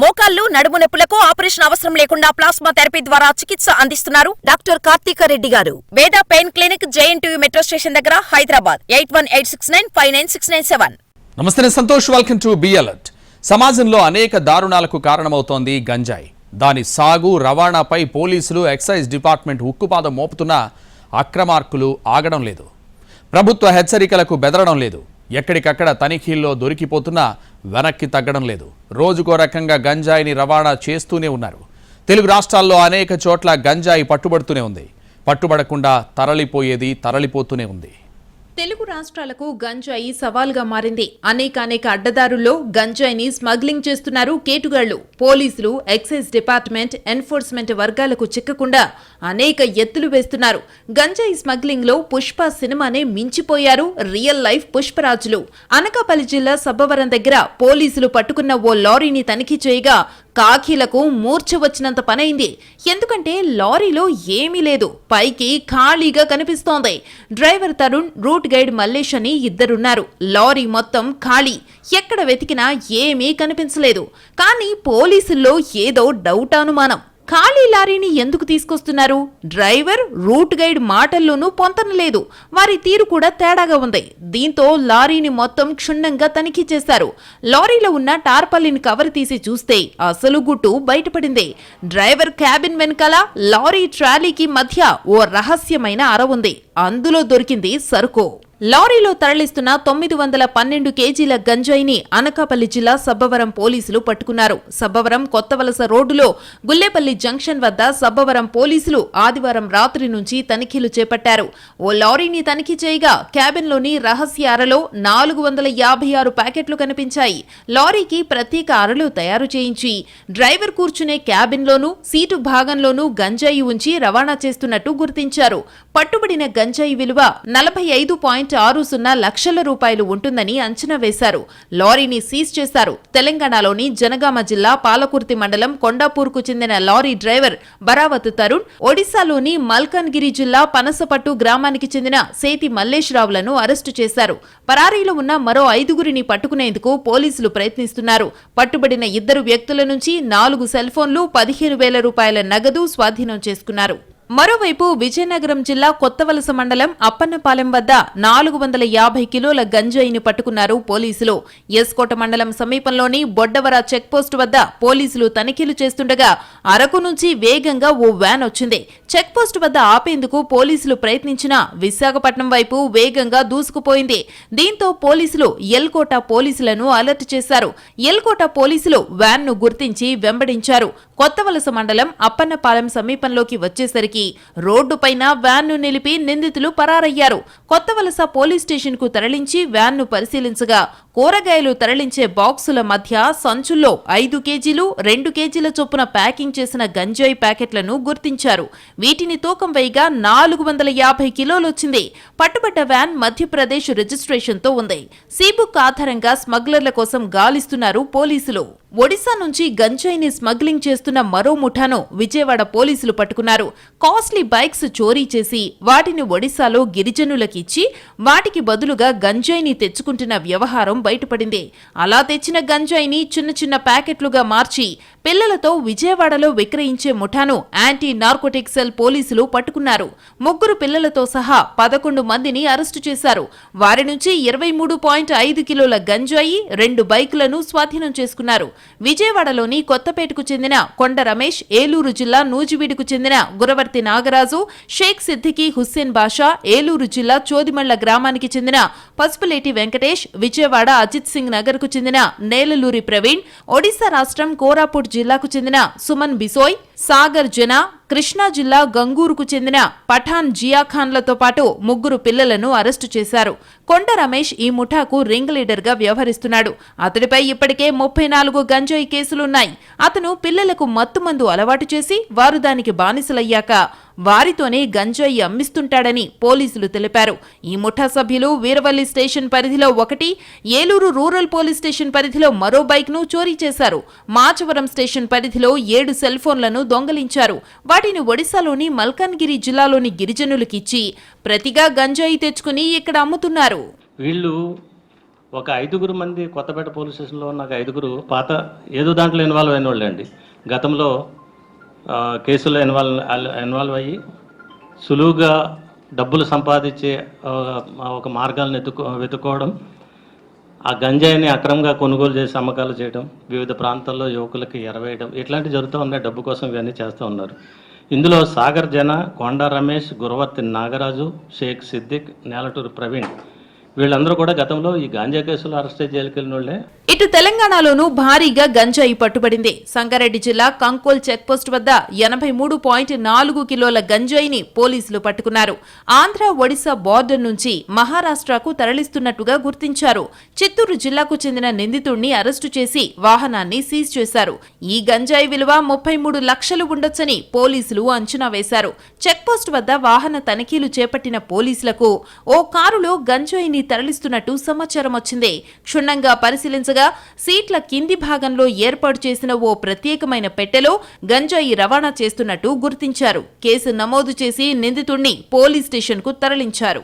మోకాళ్లు నడుము నొప్పులకు ఆపరేషన్ అవసరం లేకుండా ప్లాస్మా థెరపీ ద్వారా చికిత్స అందిస్తున్నారు డాక్టర్ కార్తీక రెడ్డి గారు. వేద pain clinic, JNTU metro station దగ్గర, హైదరాబాద్ 8186959697. నమస్తే, Santosh. Welcome to be alert. సమాజంలో అనేక దారుణాలకు కారణమవుతోంది గంజాయి. దాని సాగు, రవాణాపై పోలీసులు, ఎక్సైజ్ డిపార్ట్మెంట్ ఉక్కుపాదం మోపుతున్నా అక్రమార్కులు ఆగడం లేదు. ప్రభుత్వ హెచ్చరికలకు బెదరడం లేదు. ఎక్కడికక్కడ తనిఖీల్లో దొరికిపోతున్నా వెనక్కి తగ్గడం లేదు. రోజుకో రకంగా గంజాయిని రవాణా చేస్తూనే ఉన్నారు. తెలుగు రాష్ట్రాల్లో అనేక చోట్ల గంజాయి పట్టుబడుతూనే ఉంది. పట్టుబడకుండా తరలిపోతూనే ఉంది. తెలుగు రాష్ట్రాలకు గంజాయి సవాల్గా మారింది. అనేక అడ్డదారుల్లో గంజాయిని స్మగ్లింగ్ చేస్తున్నారు కేటుగాళ్లు. పోలీసులు, ఎక్సైజ్ డిపార్ట్మెంట్, ఎన్ఫోర్స్మెంట్ వర్గాలకు చిక్కకుండా అనేక ఎత్తులు వేస్తున్నారు. గంజాయి స్మగ్లింగ్ లో పుష్ప సినిమానే మించిపోయారు రియల్ లైఫ్ పుష్పరాజులు. అనకాపల్లి జిల్లా సబ్బవరం దగ్గర పోలీసులు పట్టుకున్న ఓ లారీని తనిఖీ చేయగా కాకీలకు మూర్ఛ వచ్చినంత పనైంది. ఎందుకంటే లారీలో ఏమీ లేదు, పైకి ఖాళీగా కనిపిస్తోంది. Driver Tarun, route guide Mallesh అని ఇద్దరున్నారు. లారీ మొత్తం ఖాళీ, ఎక్కడ వెతికినా ఏమీ కనిపించలేదు. కానీ పోలీసుల్లో ఏదో డౌట్, అనుమానం. ఖాళీ లారీని ఎందుకు తీసుకొస్తున్నారు? డ్రైవర్, రూట్ గైడ్ మాటల్లోనూ పొంతనలేదు. వారి తీరు కూడా తేడాగా ఉంది. దీంతో లారీని మొత్తం క్షుణ్ణంగా తనిఖీ చేశారు. లారీలో ఉన్న టార్పాలిన్ కవర్ తీసి చూస్తే అసలు గుట్టు బయటపడింది. డ్రైవర్ క్యాబిన్ వెనకాల లారీ ట్రాలీకి మధ్య ఓ రహస్యమైన అర ఉంది. అందులో దొరికింది సరుకు. లారీలో తరలిస్తున్న 912 కేజీల గంజాయిని అనకాపల్లి జిల్లా సబ్బవరం పోలీసులు పట్టుకున్నారు. సబ్బవరం కొత్తవలస రోడ్డులో గుల్లేపల్లి జంక్షన్ వద్ద సబ్బవరం పోలీసులు ఆదివారం రాత్రి నుంచి తనిఖీలు చేపట్టారు. ఓ లారీని తనిఖీ చేయగా క్యాబిన్లోని రహస్య అరలో 456 ప్యాకెట్లు కనిపించాయి. లారీకి ప్రత్యేక అరలు తయారు చేయించి డ్రైవర్ కూర్చునే క్యాబిన్లోనూ, సీటు భాగంలోనూ గంజాయి ఉంచి రవాణా చేస్తున్నట్టు గుర్తించారు. పట్టుబడిన గంజాయి విలువ 45.60 లక్షల రూపాయలు ఉంటుందని అంచనా వేశారు. లారీని సీజ్ చేశారు. తెలంగాణలోని జనగామ జిల్లా పాలకుర్తి మండలం కొండాపూర్కు చెందిన లారీ డ్రైవర్ బరావత్ తరుణ్, ఒడిశాలోని మల్కన్గిరి జిల్లా పనసపట్టు గ్రామానికి చెందిన సేతి మల్లేష్ రావులను అరెస్టు చేశారు. పరారీలో ఉన్న మరో 5గురిని పట్టుకునేందుకు పోలీసులు ప్రయత్నిస్తున్నారు. పట్టుబడిన 2 వ్యక్తుల నుంచి 4 సెల్ ఫోన్లు, 15,000 రూపాయల నగదు స్వాధీనం చేసుకున్నారు. మరోవైపు విజయనగరం జిల్లా కొత్తవలస మండలం అప్పన్నపాలెం వద్ద 450 కిలోల గంజాయిని పట్టుకున్నారు పోలీసులు. ఎస్కోట మండలం సమీపంలోని బొడ్డవర చెక్పోస్టు వద్ద పోలీసులు తనిఖీలు చేస్తుండగా అరకు నుంచి వేగంగా ఓ వ్యాన్ వచ్చింది. చెక్పోస్టు వద్ద ఆపేందుకు పోలీసులు ప్రయత్నించినా విశాఖపట్నం వైపు వేగంగా దూసుకుపోయింది. దీంతో పోలీసులు ఎల్కోట పోలీసులను అలర్ట్ చేశారు. ఎల్కోట పోలీసులు వ్యాన్ను గుర్తించి వెంబడించారు. కొత్తవలస మండలం అప్పన్నపాలెం సమీపంలోకి వచ్చేసరికి రోడ్డుపైన వ్యాన్ను నిలిపి నిందితులు పరారయ్యారు. కొత్తవలస పోలీస్ స్టేషన్ కు తరలించి వ్యాన్ను పరిశీలించగా కూరగాయలు తరలించే బాక్సుల మధ్య సంచుల్లో 5 కేజీలు, 2 కేజీల చొప్పున ప్యాకింగ్ చేసిన గంజాయి ప్యాకెట్లను గుర్తించారు. వీటిని తూకం వేయగా 450 కిలోలొచ్చింది. పట్టుబడ్డ వ్యాన్ మధ్యప్రదేశ్ రిజిస్ట్రేషన్తో ఉంది. సీబుక్ ఆధారంగా స్మగ్లర్ల కోసం గాలిస్తున్నారు పోలీసులు. ఒడిశా నుంచి గంజాయిని స్మగ్లింగ్ చేస్తున్న మరో ముఠాను విజయవాడ పోలీసులు పట్టుకున్నారు. కాస్ట్లీ బైక్స్ చోరీ చేసి వాటిని ఒడిశాలో గిరిజనులకిచ్చి వాటికి బదులుగా గంజాయిని తెచ్చుకుంటున్న వ్యవహారం బయటపడింది. అలా తెచ్చిన గంజాయిని చిన్న ప్యాకెట్లుగా మార్చి పిల్లలతో విజయవాడలో విక్రయించే ముఠాను యాంటీ నార్కోటిక్ సెల్ పోలీసులు పట్టుకున్నారు. 3 పిల్లలతో సహా 11 మందిని అరెస్టు చేశారు. వారి నుంచి 23.5 కిలోల గంజాయి, 2 బైకులను స్వాధీనం చేసుకున్నారు. విజయవాడలోని కొత్తపేటకు చెందిన కొండ రమేష్, ఏలూరు జిల్లా నూజివీడుకు చెందిన గురవర్తి నాగరాజు, షేక్ సిద్దికి హుస్సేన్ బాషా, ఏలూరు జిల్లా చోదిమళ్ల గ్రామానికి చెందిన పసుపులేటి వెంకటేష్, విజయవాడ అజిత్ సింగ్ నగర్ కు చెందిన నేలలూరి ప్రవీణ్, ఒడిశా రాష్ట్రం కోరాపుట్ జిల్లాకు చెందిన సుమన్ బిసోయ్, సాగర్ జనా, కృష్ణా జిల్లా గంగూరుకు చెందిన పఠాన్ జియాఖాన్లతో పాటు 3 పిల్లలను అరెస్టు చేశారు. కొండ రమేష్ ఈ ముఠాకు రింగ్ లీడర్ గా వ్యవహరిస్తున్నాడు. అతడిపై ఇప్పటికే 34 గంజాయి కేసులున్నాయి. అతను పిల్లలకు మత్తుమందు అలవాటు చేసి వారు దానికి బానిసలయ్యాక వారితోనే గంజాయి అమ్మిస్తుంటాడని పోలీసులు తెలిపారు. ఈ ముఠా సభ్యులు వీరవల్లి స్టేషన్ పరిధిలో 1, ఏలూరు రూరల్ పోలీస్ స్టేషన్ పరిధిలో మరో బైక్ను చోరీ చేశారు. మాచవరం స్టేషన్ పరిధిలో 7 సెల్ ఫోన్లను దొంగలించారు. వాటిని ఒడిశాలోని మల్కన్గిరి జిల్లాలోని గిరిజనులకిచ్చి ప్రతిగా గంజాయి తెచ్చుకుని ఇక్కడ అమ్ముతున్నారు. వీళ్ళు ఒక 5 మంది కొత్తపేట పోలీస్ స్టేషన్లో ఉన్న 5 పాత ఏదో దాంట్లో ఇన్వాల్వ్ అయిన వాళ్ళే అండి. గతంలో కేసుల్లో ఇన్వాల్వ్ అయ్యి సులువుగా డబ్బులు సంపాదించే ఒక మార్గాలను వెతుక్కోవడం, ఆ గంజాయిని అక్రమంగా కొనుగోలు చేసి అమ్మకాలు చేయడం, వివిధ ప్రాంతాల్లో యువకులకి ఎరవేయడం, ఇట్లాంటివి జరుగుతూ ఉన్నాయి. డబ్బు కోసం ఇవన్నీ చేస్తూ ఉన్నారు. ఇందులో సాగర్ జన, కొండ రమేష్, గురవర్తి నాగరాజు, షేక్ సిద్దిక్, నేలటూరు ప్రవీణ్ వీళ్ళందరూ కూడా గతంలో ఈ గాంజా కేసులో అరెస్ట్ అయ్యి జైలుకి వెళ్ళిన వాళ్ళే. ఇటు తెలంగాణలోనూ భారీగా గంజాయి పట్టుబడింది. సంగారెడ్డి జిల్లా కంకోల్ చెక్పోస్ట్ వద్ద 83.4 కిలోల గంజాయిని పోలీసులు పట్టుకున్నారు. ఆంధ్ర ఒడిశా బోర్డర్ నుంచి మహారాష్ట్రకు తరలిస్తున్నట్టుగా గుర్తించారు. చిత్తూరు జిల్లాకు చెందిన నిందితుడిని అరెస్టు చేసి వాహనాన్ని సీజ్ చేశారు. ఈ గంజాయి విలువ 33 లక్షలు ఉండొచ్చని పోలీసులు అంచనా వేశారు. చెక్పోస్ట్ వద్ద వాహన తనిఖీలు చేపట్టిన పోలీసులకు ఓ కారులో గంజాయిని తరలిస్తున్నట్టు సమాచారం వచ్చింది. క్షుణ్ణంగా పరిశీలించగా సీట్ల కింది భాగంలో ఏర్పాటు చేసిన ఓ ప్రత్యేకమైన పెట్టెలో గంజాయి రవాణా చేస్తున్నట్టు గుర్తించారు. కేసు నమోదు చేసి నిందితుడిని పోలీస్ స్టేషన్కు తరలించారు.